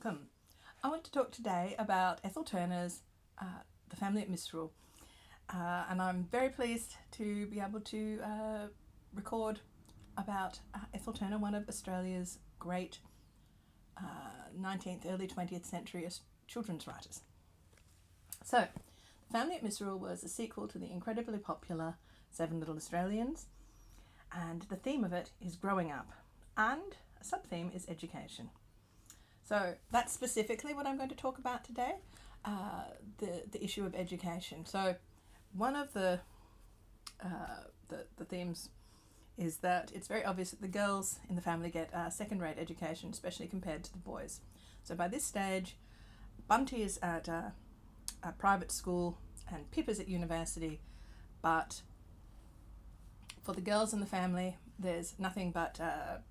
welcome. I want to talk today about Ethel Turner's The Family at Misrule. And I'm very pleased to be able to record about Ethel Turner, one of Australia's great 19th, early 20th century children's writers. So, The Family at Misrule was a sequel to the incredibly popular Seven Little Australians, and the theme of it is growing up, and a sub-theme is education. So that's specifically what I'm going to talk about today, the issue of education. So one of the themes is that it's very obvious that the girls in the family get a second-rate education, especially compared to the boys. So by this stage, Bunty is at a private school and Pip is at university, but for the girls in the family, there's nothing but a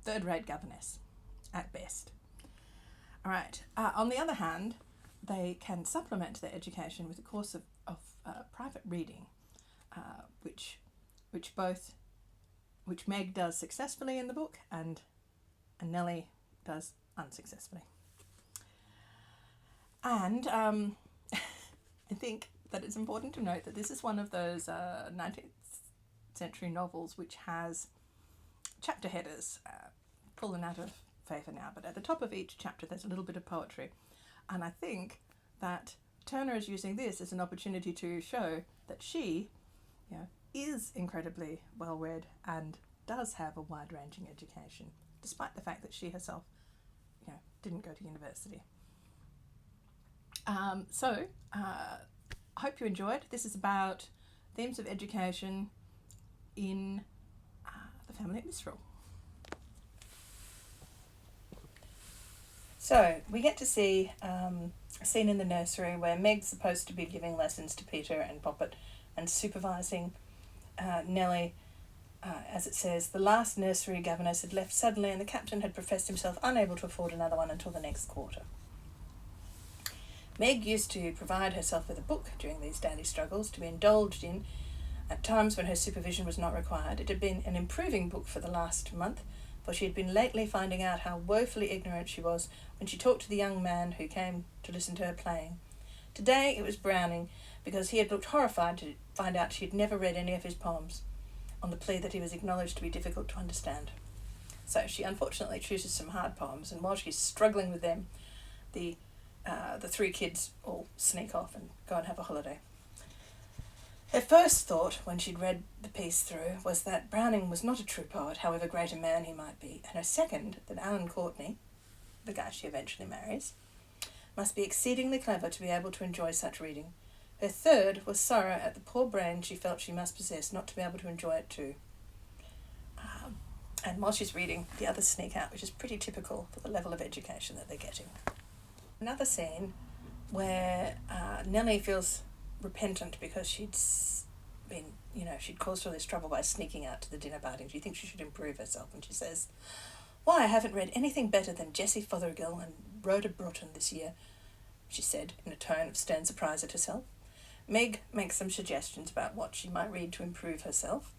third-rate governess at best. All right. On the other hand, they can supplement their education with a course of private reading, which Meg does successfully in the book, and Nellie does unsuccessfully. And I think that it's important to note that this is one of those 19th century novels which has chapter headers, fallen out of favour now, but at the top of each chapter there's a little bit of poetry, and I think that Turner is using this as an opportunity to show that she, is incredibly well read and does have a wide-ranging education, despite the fact that she herself, didn't go to university. So I hope you enjoyed. This is about themes of education in The Family at Misrule. So we get to see a scene in the nursery where Meg's supposed to be giving lessons to Peter and Poppet and supervising Nellie. As it says, the last nursery governess had left suddenly and the captain had professed himself unable to afford another one until the next quarter. Meg used to provide herself with a book during these daily struggles to be indulged in at times when her supervision was not required. It had been an improving book for the last month, for she had been lately finding out how woefully ignorant she was when she talked to the young man who came to listen to her playing. Today it was Browning, because he had looked horrified to find out she had never read any of his poems, on the plea that he was acknowledged to be difficult to understand. So she unfortunately chooses some hard poems, and while she's struggling with them, the three kids all sneak off and go and have a holiday. Her first thought, when she'd read the piece through, was that Browning was not a true poet, however great a man he might be, and her second, that Alan Courtney, the guy she eventually marries, must be exceedingly clever to be able to enjoy such reading. Her third was sorrow at the poor brain she felt she must possess not to be able to enjoy it too. And while she's reading, the others sneak out, which is pretty typical for the level of education that they're getting. Another scene where Nellie feels repentant because she'd caused all this trouble by sneaking out to the dinner party. Do you think she should improve herself? And she says, "Why, I haven't read anything better than Jessie Fothergill and Rhoda Broughton this year," she said in a tone of stern surprise at herself. Meg makes some suggestions about what she might read to improve herself,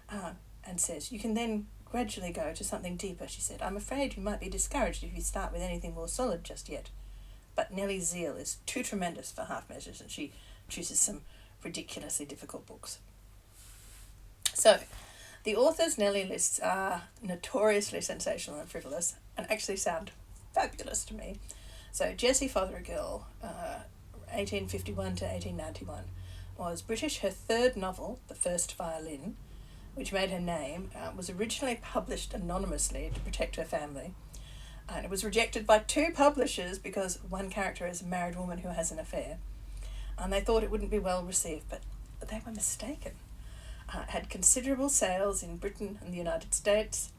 and says, "You can then gradually go to something deeper," she said. "I'm afraid you might be discouraged if you start with anything more solid just yet." But Nellie's zeal is too tremendous for half measures, and she chooses some ridiculously difficult books. So, the author's Nellie lists are notoriously sensational and frivolous, and actually sound fabulous to me. So, Jessie Fothergill, 1851 to 1891, was British. Her third novel, The First Violin, which made her name, was originally published anonymously to protect her family. And it was rejected by two publishers because one character is a married woman who has an affair. And they thought it wouldn't be well received, but they were mistaken. It had considerable sales in Britain and the United States.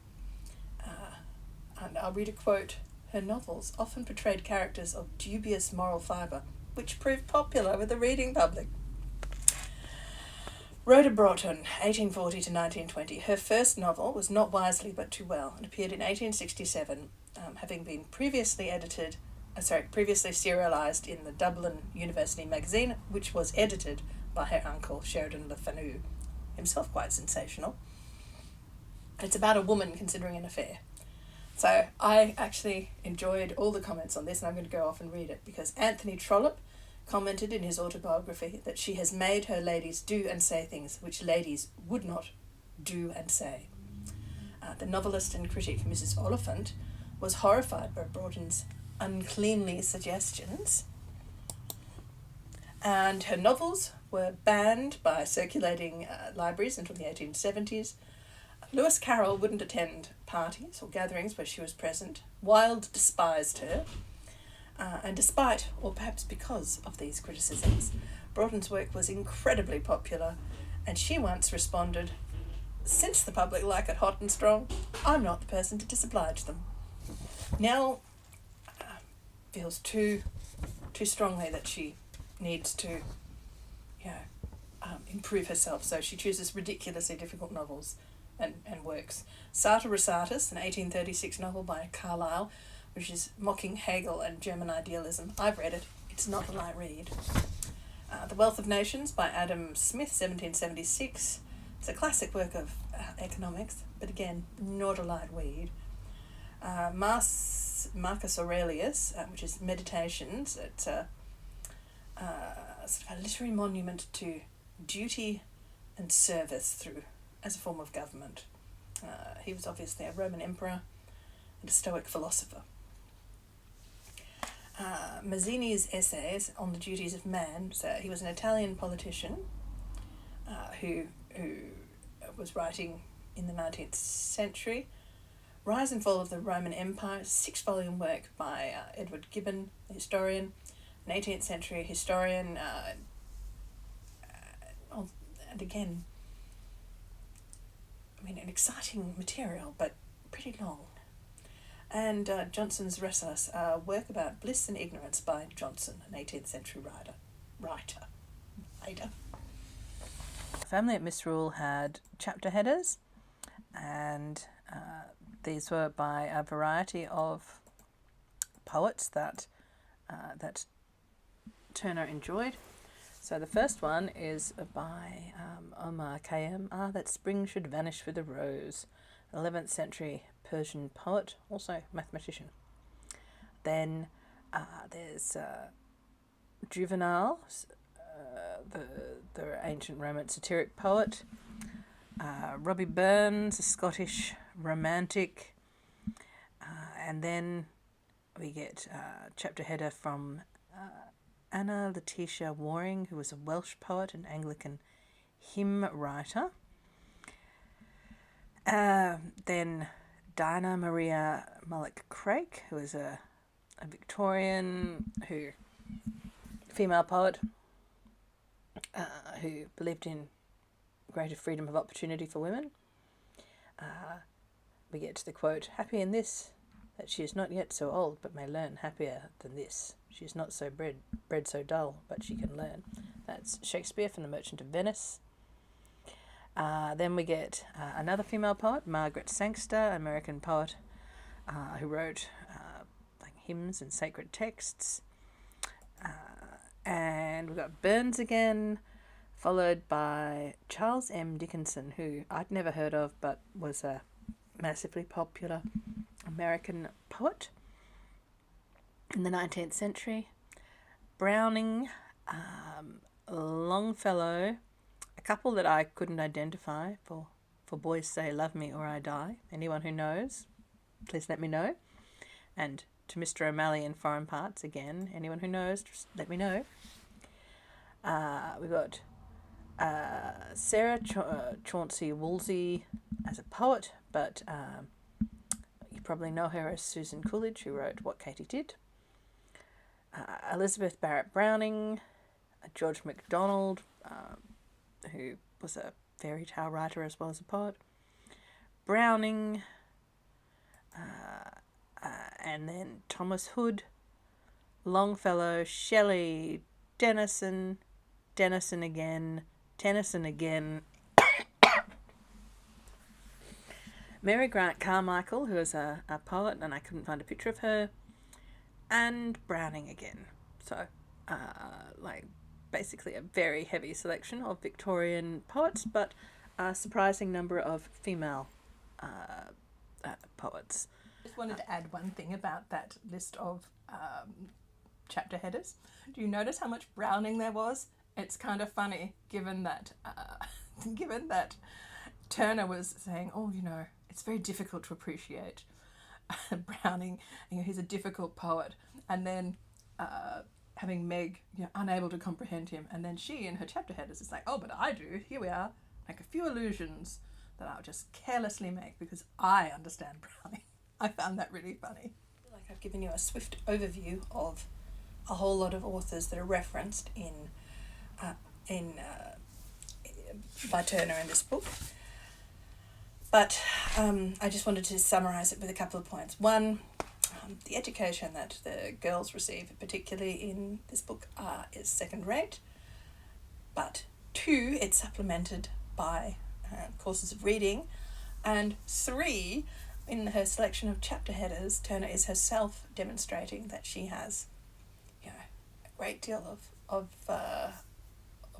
And I'll read a quote. "Her novels often portrayed characters of dubious moral fibre, which proved popular with the reading public." Rhoda Broughton, 1840 to 1920. Her first novel was Not Wisely But Too Well, and appeared in 1867, having been previously serialised in the Dublin University magazine, which was edited by her uncle Sheridan Le Fanu, himself quite sensational. It's about a woman considering an affair. So I actually enjoyed all the comments on this, and I'm going to go off and read it, because Anthony Trollope commented in his autobiography that she has made her ladies do and say things which ladies would not do and say. The novelist and critic Mrs. Oliphant was horrified by Broughton's uncleanly suggestions, and her novels were banned by circulating libraries until the 1870s. Lewis Carroll wouldn't attend parties or gatherings where she was present. Wilde despised her. And despite, or perhaps because of these criticisms, Broughton's work was incredibly popular, and she once responded, "Since the public like it hot and strong, I'm not the person to disoblige them." Nell feels too strongly that she needs to, improve herself, so she chooses ridiculously difficult novels and works. Sartor Resartus, an 1836 novel by Carlyle, which is mocking Hegel and German idealism. I've read it. It's not a light read. The Wealth of Nations by Adam Smith, 1776. It's a classic work of economics, but again, not a light read. Marcus Aurelius, which is Meditations. It's a sort of a literary monument to duty and service as a form of government. He was obviously a Roman emperor and a Stoic philosopher. Mazzini's essays on the duties of man. So he was an Italian politician who was writing in the 19th century. Rise and Fall of the Roman Empire, 6-volume work by Edward Gibbon, the historian, an 18th century historian, and again, an exciting material, but pretty long. And Johnson's Restless, a work about bliss and ignorance by Johnson, an 18th century writer. The family at Misrule had chapter headers, and these were by a variety of poets that Turner enjoyed. So the first one is by Omar Khayyam, That Spring Should Vanish with a Rose, 11th century Persian poet, also mathematician. Then there's Juvenal, the ancient Roman satiric poet. Robbie Burns, a Scottish romantic. And then we get a chapter header from Anna Letitia Waring, who was a Welsh poet and Anglican hymn writer. Then Diana Maria Mullock Craik, who is a Victorian female poet who believed in greater freedom of opportunity for women. We get to the quote, "Happy in this, that she is not yet so old, but may learn happier than this. She is not so bred so dull, but she can learn." That's Shakespeare from The Merchant of Venice. Then we get another female poet, Margaret Sangster, American poet who wrote hymns and sacred texts. And we've got Burns again, followed by Charles M. Dickinson, who I'd never heard of but was a massively popular American poet in the 19th century. Browning, Longfellow, a couple that I couldn't identify, for Boys Say Love Me or I Die. Anyone who knows, please let me know. And to Mr. O'Malley in Foreign Parts, again, anyone who knows, just let me know. We've got Sarah Chauncey Woolsey as a poet, but you probably know her as Susan Coolidge, who wrote What Katie Did. Elizabeth Barrett Browning, George MacDonald, who was a fairy tale writer as well as a poet. Browning, and then Thomas Hood, Longfellow, Shelley, Tennyson again, Mary Grant Carmichael, who is a poet, and I couldn't find a picture of her, and Browning again. So, basically a very heavy selection of Victorian poets, but a surprising number of female poets. just wanted to add one thing about that list of chapter headers. Do you notice how much Browning there was? It's kind of funny, given that Turner was saying, oh, it's very difficult to appreciate Browning. He's a difficult poet. And then having Meg, unable to comprehend him. And then she, in her chapter headers, is like, oh, but I do. Here we are. Like a few allusions that I'll just carelessly make because I understand Browning. I found that really funny. I feel like I've given you a swift overview of a whole lot of authors that are referenced by Turner in this book. But I just wanted to summarise it with a couple of points. One, the education that the girls receive, particularly in this book, is second-rate. But two, it's supplemented by courses of reading. And three, in her selection of chapter headers, Turner is herself demonstrating that she has, a great deal of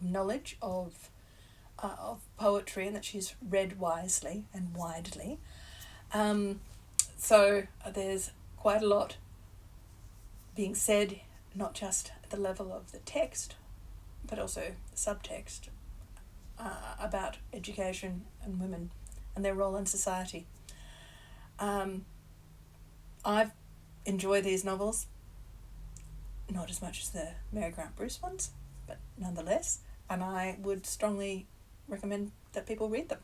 knowledge of poetry, and that she's read wisely and widely. So there's quite a lot being said, not just at the level of the text, but also the subtext about education and women and their role in society. I've enjoyed these novels, not as much as the Mary Grant Bruce ones, but nonetheless, and I would strongly recommend that people read them.